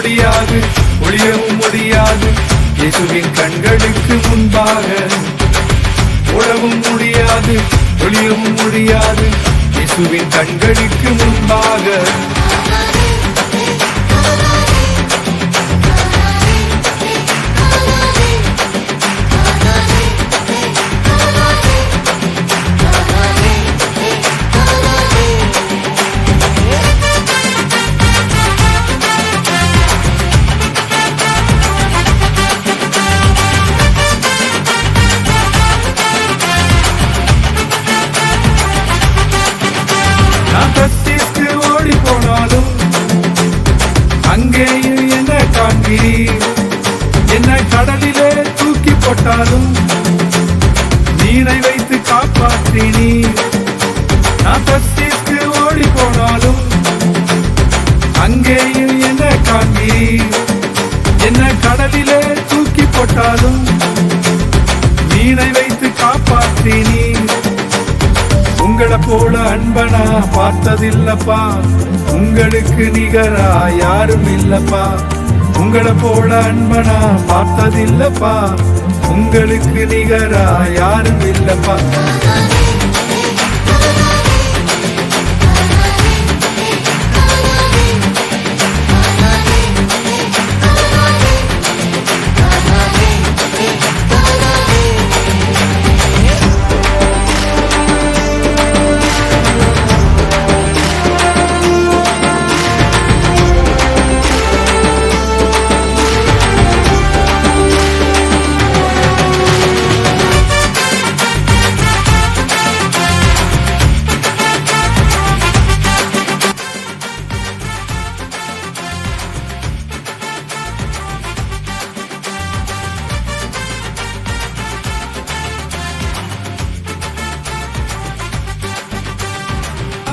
முடியாது, ஒளியவும் முடியாது. இயேசுவின் கண்களுக்கு முன்பாக ஓடவும் முடியாது, ஒளியவும் முடியாது. இயேசுவின் கண்களுக்கு முன்பாக ஓடி போனாலும் அங்கேயும் என்ன காண்கிறீர். என்ன கடலிலே தூக்கி போட்டாலும் நீரை வைத்து காப்பாற்றினீர். நான் தர்சீசுக்கு ஓடி போனாலும் அங்கேயும் என்ன காண்கிறீர். என்ன கடலிலே தூக்கி போட்டாலும் நீரை வைத்து காப்பாற்றினீர். உங்களை போல அன்பனா பார்த்ததில்லப்பா, உங்களுக்கு நிகரா யாரும் இல்லப்பா. உங்களை போல அன்பனா பார்த்ததில்லப்பா, உங்களுக்கு நிகரா யாரும் இல்லப்பா.